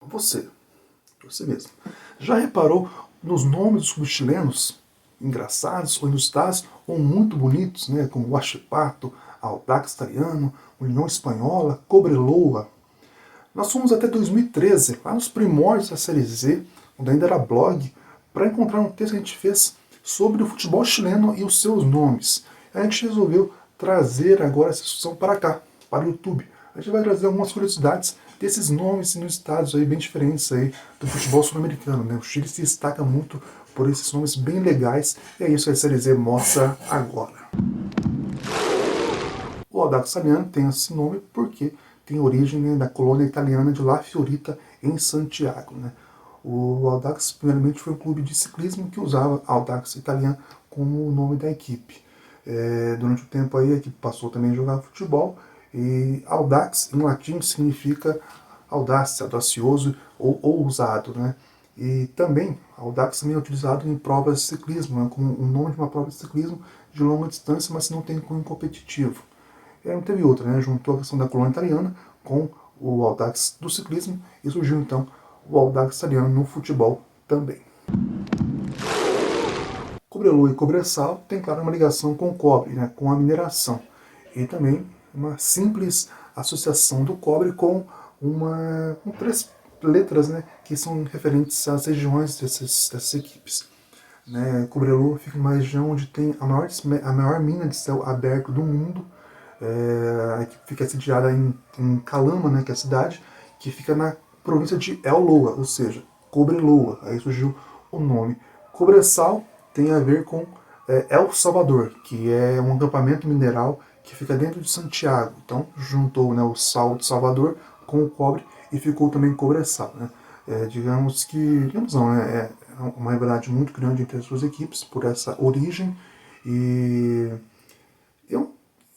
você mesmo, já reparou nos nomes dos clubes chilenos, engraçados ou inusitados, ou muito bonitos, né, como Huachipato, Audax Italiano, União Espanhola, Cobreloa? Nós fomos até 2013, lá nos primórdios da Série Z, quando ainda era blog, para encontrar um texto que a gente fez sobre o futebol chileno e os seus nomes. A gente resolveu trazer agora essa discussão para cá, para o YouTube. A gente vai trazer algumas curiosidades desses nomes inusitados aí, bem diferentes aí do futebol sul-americano, né? O Chile se destaca muito por esses nomes bem legais, e é isso que a Série Z mostra agora. O Audax Italiano tem esse nome porque tem origem, né, da colônia italiana de La Fiorita, em Santiago, né? O Audax, primeiramente, foi um clube de ciclismo que usava Audax Italiano como o nome da equipe. Durante o tempo aí, a equipe passou também a jogar futebol, e Audax, em latim, significa audácia, audacioso ou ousado, né? E também, Audax também é utilizado em provas de ciclismo, né, como o nome de uma prova de ciclismo de longa distância, mas não tem cunho competitivo. E aí não teve outra, né? Juntou a questão da colônia italiana com o Audax do ciclismo e surgiu então o Audax italiano no futebol também. Cobreloa e Cobressal tem, claro, uma ligação com o cobre, né? Com a mineração. E também uma simples associação do cobre com com três letras, né? Que são referentes às regiões dessas equipes. Né? Cobreloa fica em uma região onde tem a maior mina de céu aberto do mundo. A equipe fica sediada em Calama, né, que é a cidade, que fica na província de El Loa, ou seja, Cobreloa. Aí surgiu o nome. Cobressal tem a ver com El Salvador, que é um acampamento mineral que fica dentro de Santiago. Então juntou, né, o sal de Salvador com o cobre e ficou também Cobressal. Né? Digamos não, né, é uma rivalidade muito grande entre as duas equipes por essa origem, e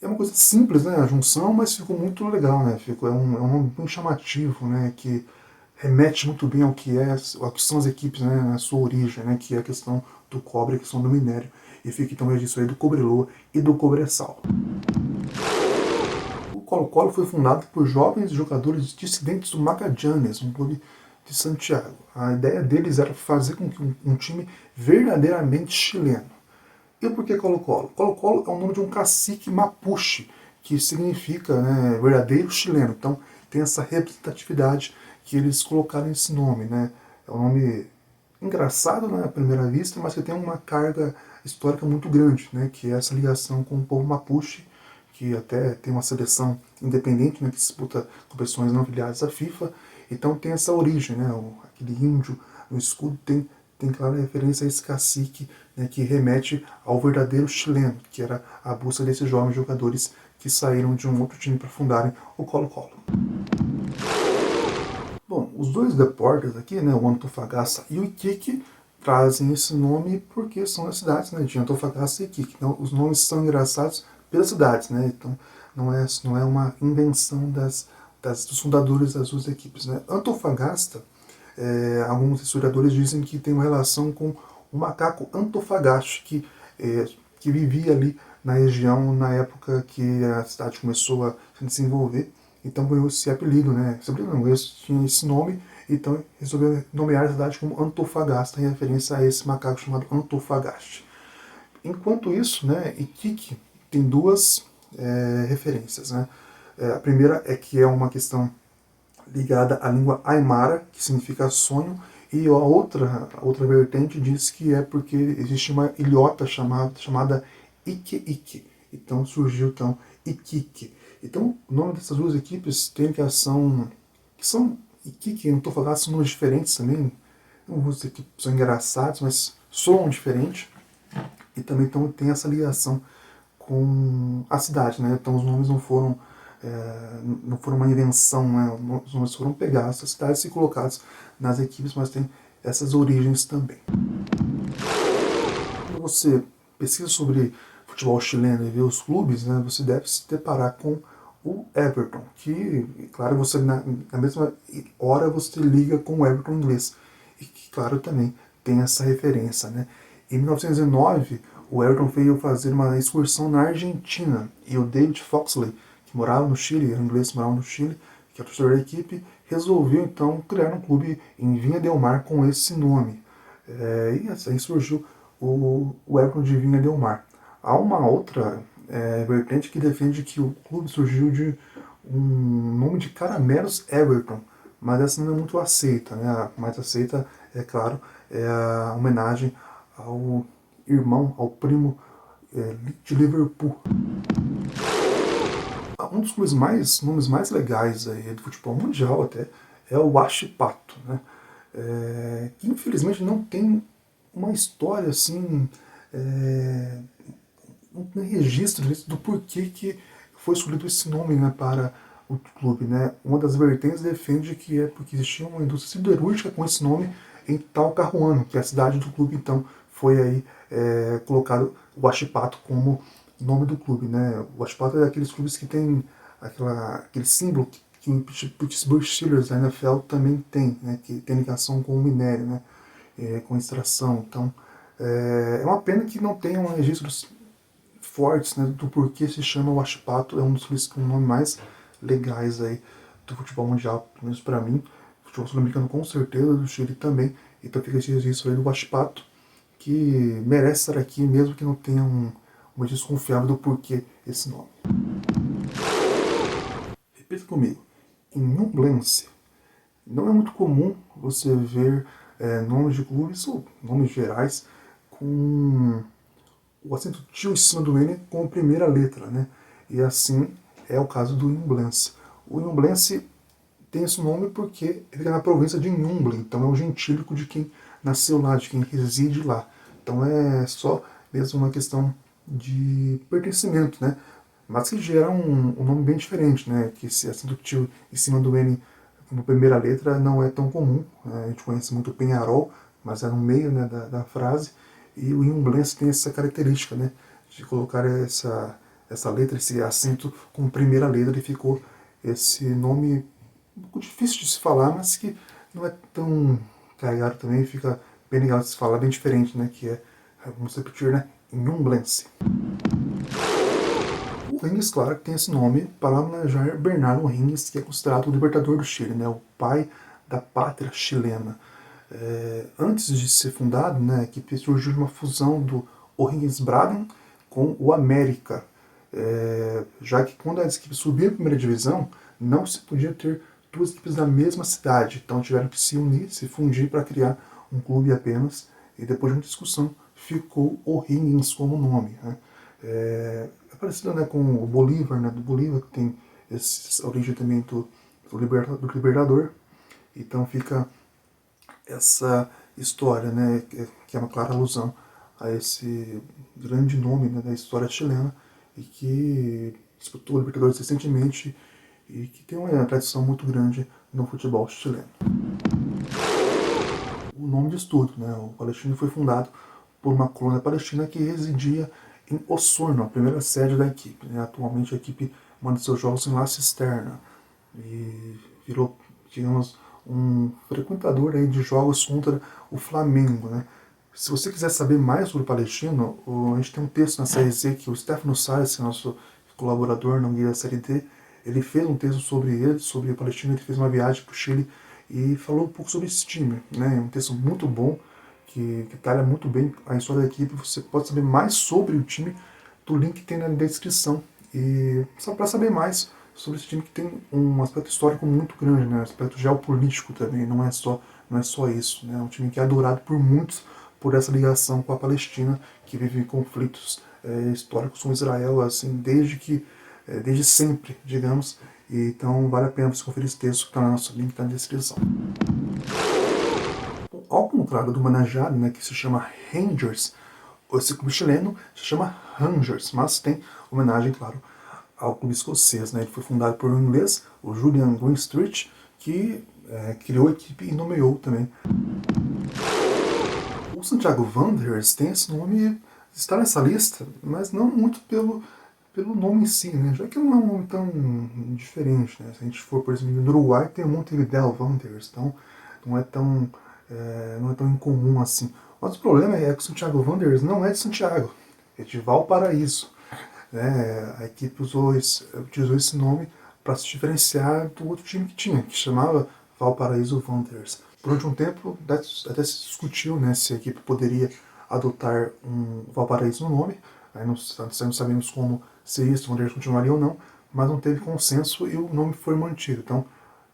é uma coisa simples, né, a junção, mas ficou muito legal, né, é um nome bem chamativo, né, que remete muito bem ao que são as equipes, né, na sua origem, né, que é a questão do cobre, a questão do minério, e fica então o registro aí do Cobreloa e do Cobressal. O Colo-Colo foi fundado por jovens jogadores dissidentes do Magallanes, um clube de Santiago. A ideia deles era fazer com que um time verdadeiramente chileno. E por que Colo-Colo? Colo-Colo é o nome de um cacique mapuche, que significa, né, verdadeiro chileno. Então tem essa representatividade que eles colocaram esse nome. Né? É um nome engraçado, né, à primeira vista, mas que tem uma carga histórica muito grande, né, que é essa ligação com o povo mapuche, que até tem uma seleção independente, né, que disputa competições não filiadas à FIFA. Então tem essa origem, né, aquele índio no escudo tem clara referência a esse cacique, né, que remete ao verdadeiro chileno, que era a busca desses jovens jogadores que saíram de um outro time para fundarem o Colo-Colo. Bom, os dois deportes aqui, né, o Antofagasta e o Iquique, trazem esse nome porque são as cidades, né, de Antofagasta e Iquique. Então, os nomes são engraçados pelas cidades, né, então não é uma invenção dos fundadores das duas equipes. Né. Antofagasta, alguns historiadores dizem que tem uma relação com o macaco Antofagasta, que vivia ali na região na época que a cidade começou a se desenvolver. Então ganhou esse apelido, né? Esse apelido não, tinha esse nome, então resolveu nomear a cidade como Antofagasta, em referência a esse macaco chamado Antofagasta. Enquanto isso, né, Iquique tem duas referências. Né? A primeira é que é uma questão ligada à língua aimara, que significa sonho, e a outra vertente diz que é porque existe uma ilhota chamada Ike-Ike. Então surgiu então Iquique. Então o nome dessas duas equipes tem ligação, que são Iquique, não estou falando, são nomes diferentes também, não vou dizer que são engraçados, mas soam diferente, e também então, tem essa ligação com a cidade, né? Então os nomes não foram uma invenção, né? Os nomes foram pegados das cidades e colocados nas equipes, mas tem essas origens também. Quando você pesquisa sobre futebol chileno e vê os clubes, né, você deve se deparar com o Everton, que, claro, você na mesma hora você liga com o Everton inglês, e que, claro, também tem essa referência. Né? Em 1909, o Everton veio fazer uma excursão na Argentina, e o David Foxley, que morava no Chile, era inglês, morava no Chile, que é o torcedor da equipe, resolveu então criar um clube em Vinha Del Mar com esse nome. E assim surgiu o Everton de Vinha Del Mar. Há uma outra vertente que defende que o clube surgiu de um nome de Caramelos Everton, mas essa não é muito aceita, né? A mais aceita, é claro, é a homenagem ao irmão, ao primo de Liverpool. Um dos nomes mais legais aí do futebol mundial até é o Huachipato, né? Que infelizmente não tem uma história assim, não tem registro do porquê que foi escolhido esse nome, né, para o clube, né? Uma das vertentes defende que é porque existia uma indústria siderúrgica com esse nome em Talcahuano, que é a cidade do clube, então foi aí colocado o Huachipato como nome do clube, né? O Huachipato é daqueles clubes que tem aquele símbolo que o Pittsburgh Steelers da NFL também tem, né? Que tem ligação com o minério, né? Com extração. Então é uma pena que não tenham registros fortes, né, do porquê se chama Huachipato. É um dos clubes com o nome mais legais aí do futebol mundial, pelo menos para mim. Futebol sul-americano com certeza, do Chile também. Então fica esse registro aí do Huachipato, que merece estar aqui, mesmo que não tenha um registro confiável do porquê esse nome. Repita comigo. Inhumblense. Não é muito comum você ver nomes de clubes ou nomes gerais com o acento tio em cima do N com a primeira letra, né? E assim é o caso do Inhumblense. O Inhumblense tem esse nome porque ele fica na província de Inhumble, então é um gentílico de quem nasceu lá, de quem reside lá. Então é só mesmo uma questão de pertencimento, né? Mas que gera um nome bem diferente, né? Que esse acento tio em cima do N como primeira letra não é tão comum, né? A gente conhece muito o Penharol, mas é no meio, né, da frase. E o Inhumblense tem essa característica, né, de colocar essa letra, esse acento como primeira letra, e ficou esse nome um pouco difícil de se falar, mas que não é tão carregado também, fica bem legal de se falar, bem diferente, né, que vamos repetir, né, Inhumblense. O O'Higgins, claro, que tem esse nome para homenagear Bernardo O'Higgins, que é considerado o libertador do Chile, né, o pai da pátria chilena. Antes de ser fundado, né, a equipe surgiu de uma fusão do O'Higgins Braden com o América, já que quando as equipes subiam a primeira divisão, não se podia ter duas equipes da mesma cidade, então tiveram que se unir, se fundir para criar um clube apenas, e depois de uma discussão ficou O'Higgins como nome, né. É parecido, né, com o Bolívar, né, do Bolívar, que tem essa origem também do Libertador, então fica essa história, né, que é uma clara alusão a esse grande nome, né, da história chilena, e que disputou a Libertadores recentemente e que tem uma tradição muito grande no futebol chileno. O nome diz tudo, né? O Palestino foi fundado por uma colônia palestina que residia em Osorno, a primeira sede da equipe, né? Atualmente a equipe manda seus jogos em La Cisterna e virou, digamos, um frequentador aí de jogos contra o Flamengo, né? Se você quiser saber mais sobre o Palestino, a gente tem um texto na Série Z que o Stefano Salles, que é nosso colaborador no Guia da Série D, ele fez um texto sobre ele, sobre o Palestino. Ele fez uma viagem para o Chile e falou um pouco sobre esse time, né? É um texto muito bom, que detalha muito bem a história da equipe. Você pode saber mais sobre o time do link que tem na descrição. E só para saber mais sobre esse time, que tem um aspecto histórico muito grande, né? Um aspecto geopolítico também, não é só isso, né? É um time que é adorado por muitos por essa ligação com a Palestina, que vive conflitos históricos com Israel, assim, desde sempre, digamos. E, então vale a pena você conferir esse texto que está no nosso link, está na descrição. Ao contrário do homenageado, né, que se chama Rangers, esse clube chileno se chama Rangers, mas tem homenagem, claro, ao clube escocês, né? Ele foi fundado por um inglês, o Julian Greenstreet, que criou a equipe e nomeou também. O Santiago Wanderers tem esse nome, está nessa lista, mas não muito pelo nome em si, né? Já que não é um nome tão diferente, né? Se a gente for, por exemplo, no Uruguai, tem o Montevideo Wanderers, então não não é tão incomum assim. Mas o problema é que o Santiago Wanderers não é de Santiago, é de Valparaíso, né? A equipe utilizou esse nome para se diferenciar do outro time que tinha, que chamava Valparaíso Wanderers. Durante um tempo até se discutiu, né, se a equipe poderia adotar um Valparaíso no nome. Aí não sabemos como seria, se o Wanderers continuaria ou não, mas não teve consenso e o nome foi mantido. Então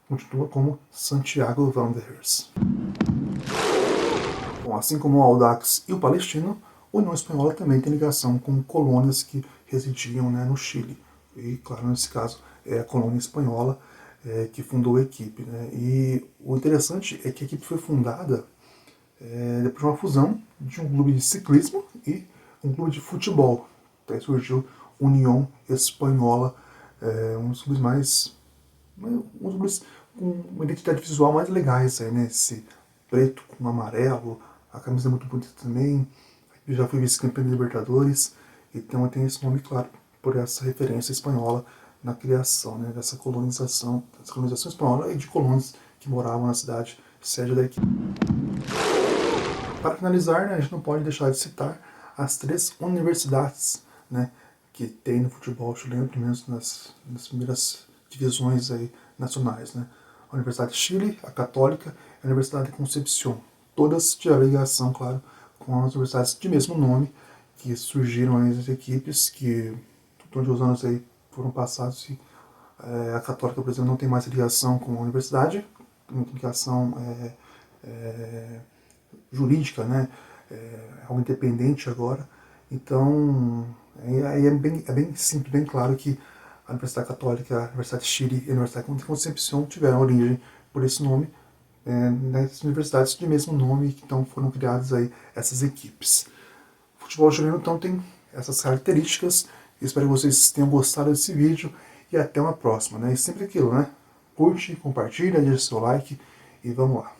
continua como Santiago Wanderers. Bom, assim como o Audax e o Palestino, a União Espanhola também tem ligação com colônias que residiam, né, no Chile. E, claro, nesse caso, é a colônia espanhola que fundou a equipe. Né? E o interessante é que a equipe foi fundada depois de uma fusão de um clube de ciclismo e um clube de futebol. Daí surgiu União Espanhola, um dos clubes mais... um dos clubes com uma identidade visual mais legais aí, né? Esse preto com amarelo, a camisa é muito bonita também. Já foi vice-campeão de Libertadores, então tem esse nome, claro, por essa referência espanhola na criação, né, dessa colonização espanhola e de colonos que moravam na cidade sede da equipe. Para finalizar, né, a gente não pode deixar de citar as 3 universidades, né, que tem no futebol chileno, pelo menos nas primeiras divisões aí nacionais. Né? A Universidade de Chile, a Católica e a Universidade de Concepción. Todas tiveram ligação, claro, com as universidades de mesmo nome, que surgiram aí as equipes, que durante os anos aí foram passados e a Católica, por exemplo, não tem mais ligação com a universidade, tem ligação jurídica, né? Algo independente agora. Então, aí é bem simples, bem claro que a Universidade Católica, a Universidade de Chile e a Universidade de Concepción tiveram origem por esse nome, nas universidades de mesmo nome, que então foram criadas aí essas equipes. O futebol chileno então tem essas características. Espero que vocês tenham gostado desse vídeo e até uma próxima. Né? E sempre aquilo, né? Curte, compartilha, deixa seu like e vamos lá.